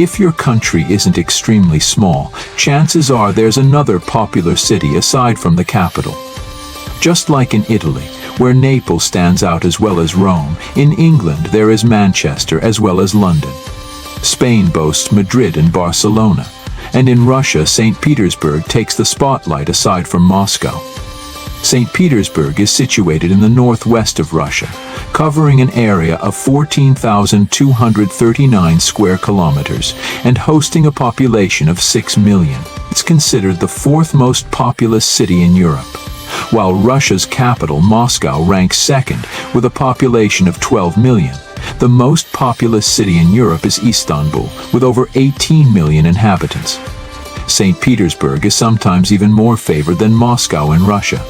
If your country isn't extremely small, chances are there's another popular city aside from the capital. Just like in Italy, where Naples stands out as well as Rome, in England there is Manchester as well as London. Spain boasts Madrid and Barcelona, and in Russia St. Petersburg takes the spotlight aside from Moscow. St. Petersburg is situated in the northwest of Russia, covering an area of 14,239 square kilometers and hosting a population of 6 million. It's considered the fourth most populous city in Europe, while Russia's capital, Moscow, ranks second with a population of 12 million. The most populous city in Europe is Istanbul, with over 18 million inhabitants. St. Petersburg is sometimes even more favored than Moscow in Russia.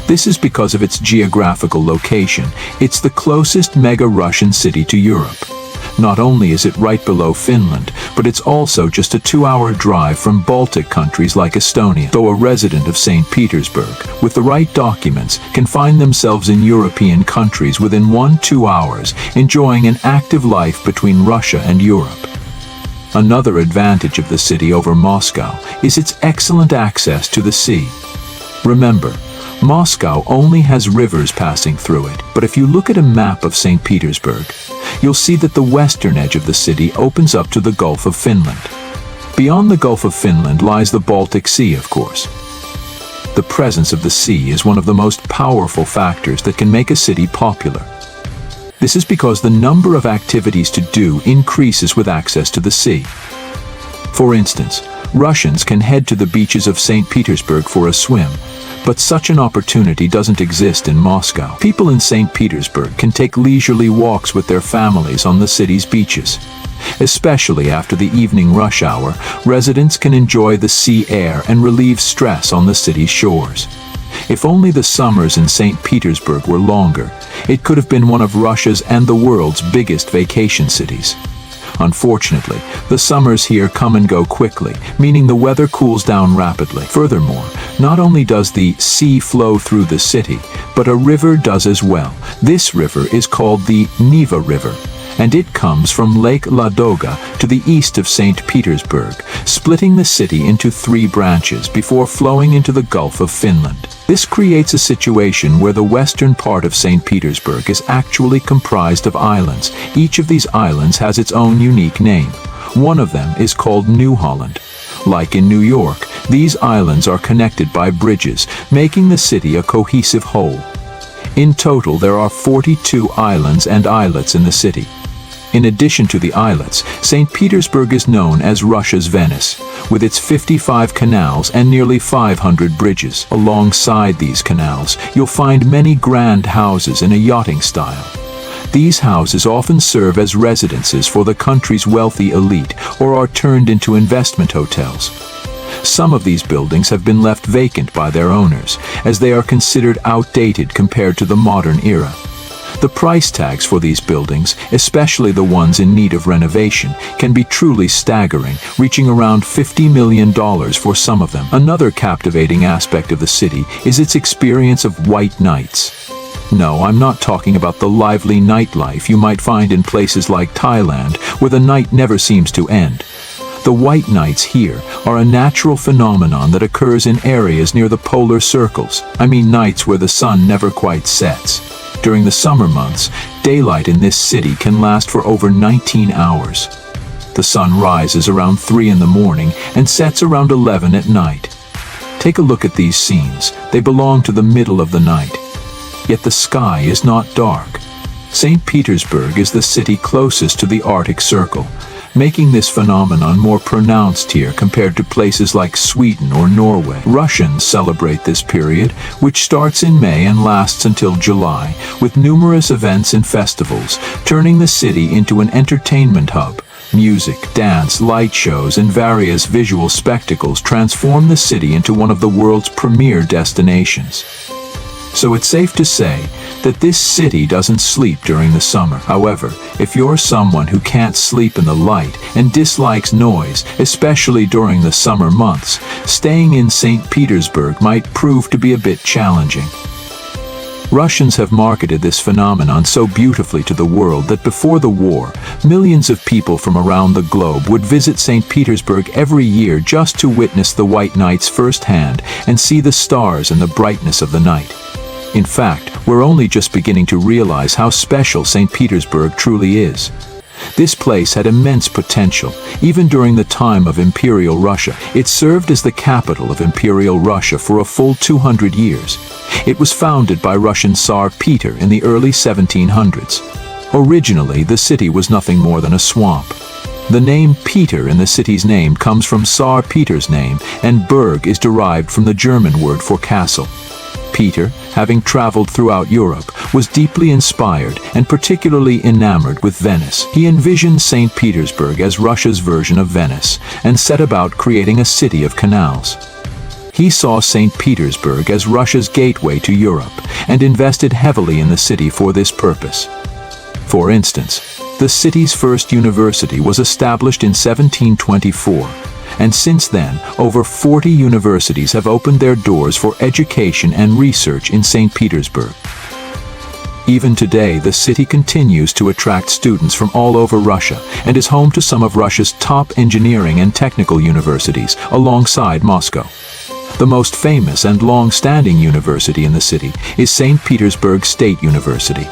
This is because of its geographical location. It's the closest mega-Russian city to Europe. Not only is it right below Finland, but it's also just a 2-hour drive from Baltic countries like Estonia. Though a resident of St. Petersburg, with the right documents, can find themselves in European countries within 1-2 hours, enjoying an active life between Russia and Europe. Another advantage of the city over Moscow is its excellent access to the sea. Remember, Moscow only has rivers passing through it, but if you look at a map of St. Petersburg, you'll see that the western edge of the city opens up to the Gulf of Finland. Beyond the Gulf of Finland lies the Baltic Sea, of course. The presence of the sea is one of the most powerful factors that can make a city popular. This is because the number of activities to do increases with access to the sea. For instance, Russians can head to the beaches of St. Petersburg for a swim, but such an opportunity doesn't exist in Moscow. People in St. Petersburg can take leisurely walks with their families on the city's beaches. Especially after the evening rush hour, residents can enjoy the sea air and relieve stress on the city's shores. If only the summers in St. Petersburg were longer, it could have been one of Russia's and the world's biggest vacation cities. Unfortunately, the summers here come and go quickly, meaning the weather cools down rapidly. Furthermore, not only does the sea flow through the city, but a river does as well. This river is called the Neva River, and it comes from Lake Ladoga to the east of St. Petersburg, splitting the city into 3 branches before flowing into the Gulf of Finland. This creates a situation where the western part of St. Petersburg is actually comprised of islands. Each of these islands has its own unique name. One of them is called New Holland. Like in New York, these islands are connected by bridges, making the city a cohesive whole. In total, there are 42 islands and islets in the city. In addition to the islets, St. Petersburg is known as Russia's Venice, with its 55 canals and nearly 500 bridges. Alongside these canals, you'll find many grand houses in a yachting style. These houses often serve as residences for the country's wealthy elite or are turned into investment hotels. Some of these buildings have been left vacant by their owners, as they are considered outdated compared to the modern era. The price tags for these buildings, especially the ones in need of renovation, can be truly staggering, reaching around $50 million for some of them. Another captivating aspect of the city is its experience of white nights. No, I'm not talking about the lively nightlife you might find in places like Thailand, where the night never seems to end. The white nights here are a natural phenomenon that occurs in areas near the polar circles. I mean nights where the sun never quite sets. During the summer months, daylight in this city can last for over 19 hours. The sun rises around 3 in the morning and sets around 11 at night. Take a look at these scenes. They belong to the middle of the night. Yet the sky is not dark. St. Petersburg is the city closest to the Arctic Circle, making this phenomenon more pronounced here compared to places like Sweden or Norway. Russians celebrate this period, which starts in May and lasts until July, with numerous events and festivals, turning the city into an entertainment hub. Music, dance, light shows, and various visual spectacles transform the city into one of the world's premier destinations. So it's safe to say that this city doesn't sleep during the summer. However, if you're someone who can't sleep in the light and dislikes noise, especially during the summer months, staying in St. Petersburg might prove to be a bit challenging. Russians have marketed this phenomenon so beautifully to the world that before the war, millions of people from around the globe would visit St. Petersburg every year just to witness the white nights firsthand and see the stars and the brightness of the night. In fact, we're only just beginning to realize how special St. Petersburg truly is. This place had immense potential. Even during the time of Imperial Russia, it served as the capital of Imperial Russia for a full 200 years. It was founded by Russian Tsar Peter in the early 1700s. Originally, the city was nothing more than a swamp. The name Peter in the city's name comes from Tsar Peter's name, and Berg is derived from the German word for castle. Peter, having traveled throughout Europe, was deeply inspired and particularly enamored with Venice. He envisioned St. Petersburg as Russia's version of Venice and set about creating a city of canals. He saw St. Petersburg as Russia's gateway to Europe and invested heavily in the city for this purpose. For instance, the city's first university was established in 1724. And since then, over 40 universities have opened their doors for education and research in St. Petersburg. Even today, the city continues to attract students from all over Russia and is home to some of Russia's top engineering and technical universities, alongside Moscow. The most famous and long-standing university in the city is St. Petersburg State University.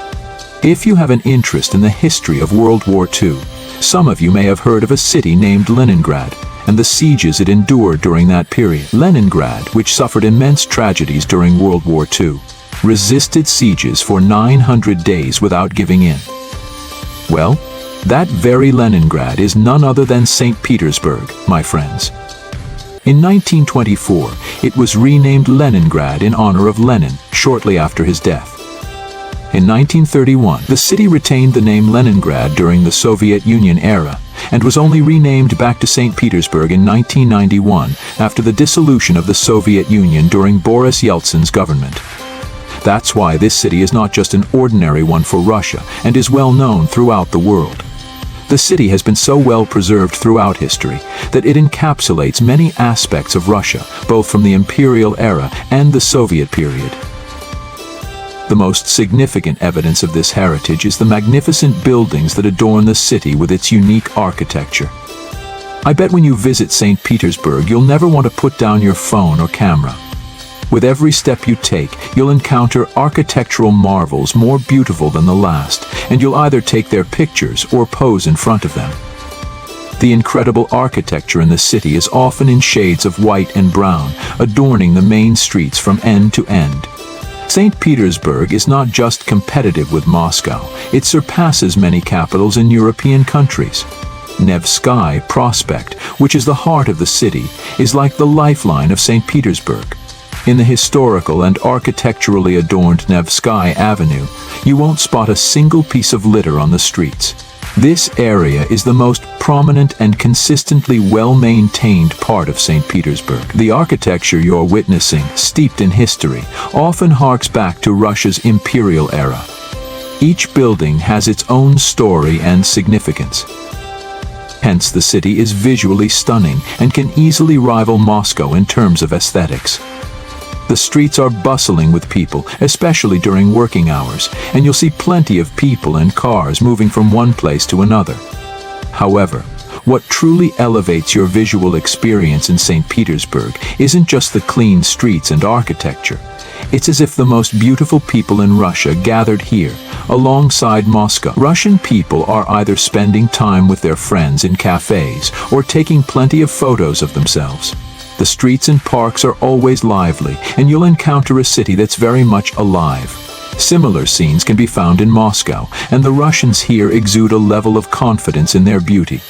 If you have an interest in the history of World War II, some of you may have heard of a city named Leningrad and the sieges it endured during that period. Leningrad, which suffered immense tragedies during World War II, resisted sieges for 900 days without giving in. Well, that very Leningrad is none other than St. Petersburg, my friends. In 1924, it was renamed Leningrad in honor of Lenin, shortly after his death. In 1931, the city retained the name Leningrad during the Soviet Union era, and was only renamed back to St. Petersburg in 1991 after the dissolution of the Soviet Union during Boris Yeltsin's government. That's why this city is not just an ordinary one for Russia and is well known throughout the world. The city has been so well preserved throughout history that it encapsulates many aspects of Russia, both from the imperial era and the Soviet period. The most significant evidence of this heritage is the magnificent buildings that adorn the city with its unique architecture. I bet when you visit St. Petersburg, you'll never want to put down your phone or camera. With every step you take, you'll encounter architectural marvels more beautiful than the last, and you'll either take their pictures or pose in front of them. The incredible architecture in the city is often in shades of white and brown, adorning the main streets from end to end. St. Petersburg is not just competitive with Moscow, it surpasses many capitals in European countries. Nevsky Prospect, which is the heart of the city, is like the lifeline of St. Petersburg. In the historical and architecturally adorned Nevsky Avenue, you won't spot a single piece of litter on the streets. This area is the most prominent and consistently well-maintained part of St. Petersburg. The architecture you're witnessing, steeped in history, often harks back to Russia's imperial era. Each building has its own story and significance. Hence, the city is visually stunning and can easily rival Moscow in terms of aesthetics. The streets are bustling with people, especially during working hours, and you'll see plenty of people and cars moving from one place to another. However, what truly elevates your visual experience in St. Petersburg isn't just the clean streets and architecture. It's as if the most beautiful people in Russia gathered here, alongside Moscow. Russian people are either spending time with their friends in cafes or taking plenty of photos of themselves. The streets and parks are always lively, and you'll encounter a city that's very much alive. Similar scenes can be found in Moscow, and the Russians here exude a level of confidence in their beauty.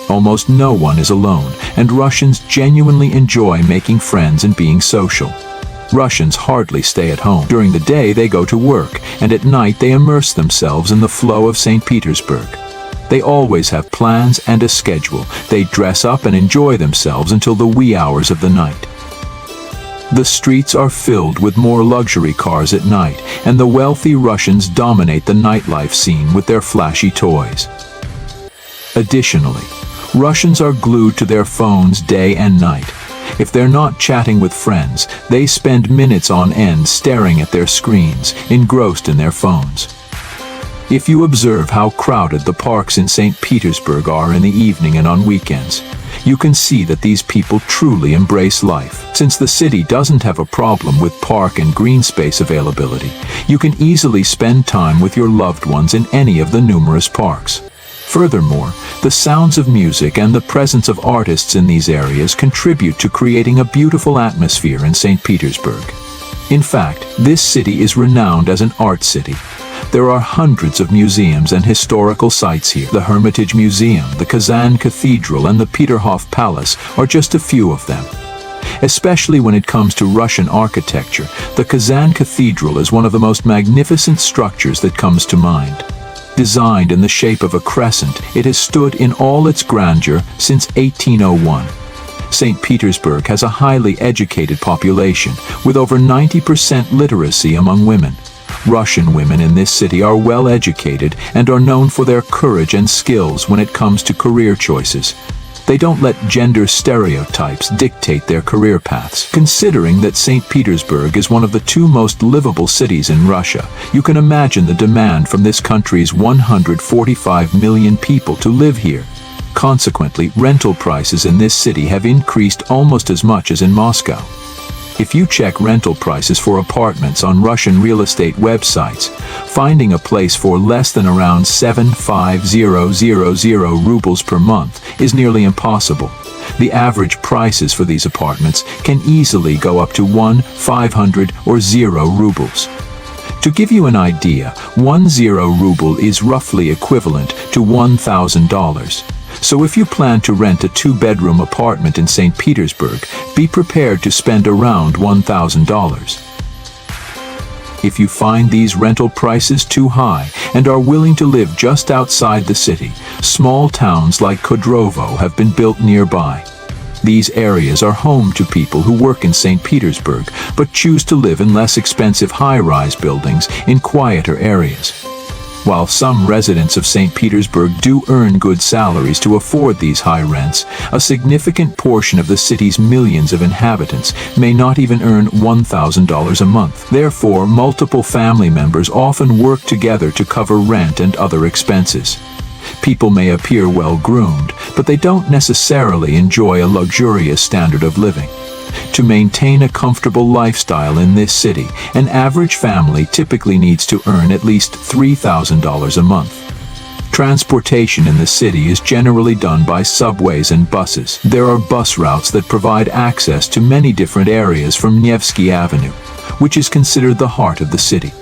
Almost no one is alone, and Russians genuinely enjoy making friends and being social. Russians hardly stay at home. During the day they go to work, and at night they immerse themselves in the flow of St. Petersburg. They always have plans and a schedule. They dress up and enjoy themselves until the wee hours of the night. The streets are filled with more luxury cars at night, and the wealthy Russians dominate the nightlife scene with their flashy toys. Additionally, Russians are glued to their phones day and night. If they're not chatting with friends, they spend minutes on end staring at their screens, engrossed in their phones. If you observe how crowded the parks in St. Petersburg are in the evening and on weekends, you can see that these people truly embrace life. Since the city doesn't have a problem with park and green space availability, you can easily spend time with your loved ones in any of the numerous parks. Furthermore, the sounds of music and the presence of artists in these areas contribute to creating a beautiful atmosphere in St. Petersburg. In fact, this city is renowned as an art city. There are hundreds of museums and historical sites here. The Hermitage Museum, the Kazan Cathedral, and the Peterhof Palace are just a few of them. Especially when it comes to Russian architecture, the Kazan Cathedral is one of the most magnificent structures that comes to mind. Designed in the shape of a crescent, it has stood in all its grandeur since 1801. St. Petersburg has a highly educated population, with over 90% literacy among women. Russian women in this city are well educated and are known for their courage and skills when it comes to career choices. They don't let gender stereotypes dictate their career paths. Considering that St. Petersburg is one of the two most livable cities in Russia, you can imagine the demand from this country's 145 million people to live here. Consequently, rental prices in this city have increased almost as much as in Moscow. If you check rental prices for apartments on Russian real estate websites, finding a place for less than around 7,500 rubles per month is nearly impossible. The average prices for these apartments can easily go up to 1,500 or 0 rubles. To give you an idea, 1 ruble is roughly equivalent to $1,000. So if you plan to rent a 2-bedroom apartment in St. Petersburg, be prepared to spend around $1,000. If you find these rental prices too high and are willing to live just outside the city, small towns like Khodrovo have been built nearby. These areas are home to people who work in St. Petersburg but choose to live in less expensive high-rise buildings in quieter areas. While some residents of St. Petersburg do earn good salaries to afford these high rents, a significant portion of the city's millions of inhabitants may not even earn $1,000 a month. Therefore, multiple family members often work together to cover rent and other expenses. People may appear well-groomed, but they don't necessarily enjoy a luxurious standard of living. To maintain a comfortable lifestyle in this city, an average family typically needs to earn at least $3,000 a month. Transportation in the city is generally done by subways and buses. There are bus routes that provide access to many different areas from Nevsky Avenue, which is considered the heart of the city.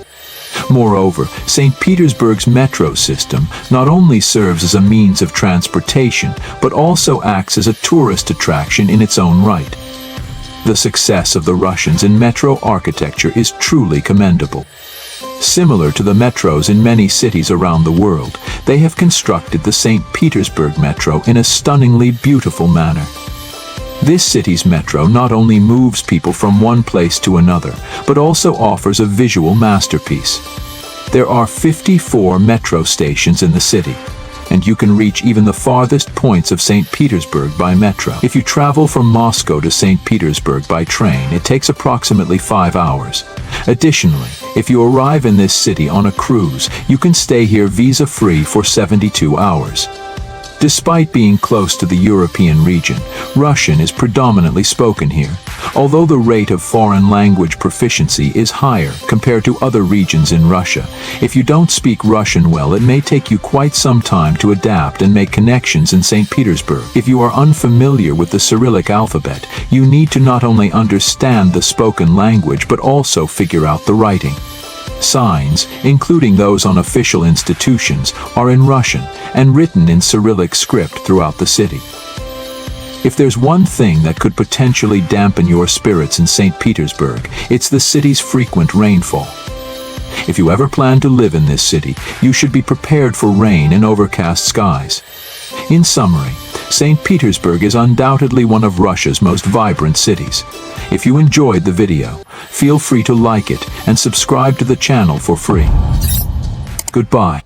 Moreover, St. Petersburg's metro system not only serves as a means of transportation, but also acts as a tourist attraction in its own right. The success of the Russians in metro architecture is truly commendable. Similar to the metros in many cities around the world, they have constructed the St. Petersburg metro in a stunningly beautiful manner. This city's metro not only moves people from one place to another, but also offers a visual masterpiece. There are 54 metro stations in the city, and you can reach even the farthest points of St. Petersburg by metro. If you travel from Moscow to St. Petersburg by train, it takes approximately 5 hours. Additionally, if you arrive in this city on a cruise, you can stay here visa-free for 72 hours. Despite being close to the European region, Russian is predominantly spoken here, although the rate of foreign language proficiency is higher compared to other regions in Russia. If you don't speak Russian well, it may take you quite some time to adapt and make connections in St. Petersburg. If you are unfamiliar with the Cyrillic alphabet, you need to not only understand the spoken language but also figure out the writing. Signs, including those on official institutions, are in Russian and written in Cyrillic script throughout the city. If there's one thing that could potentially dampen your spirits in St. Petersburg, it's the city's frequent rainfall. If you ever plan to live in this city, you should be prepared for rain and overcast skies. In summary, St. Petersburg is undoubtedly one of Russia's most vibrant cities. If you enjoyed the video, feel free to like it and subscribe to the channel for free. Goodbye.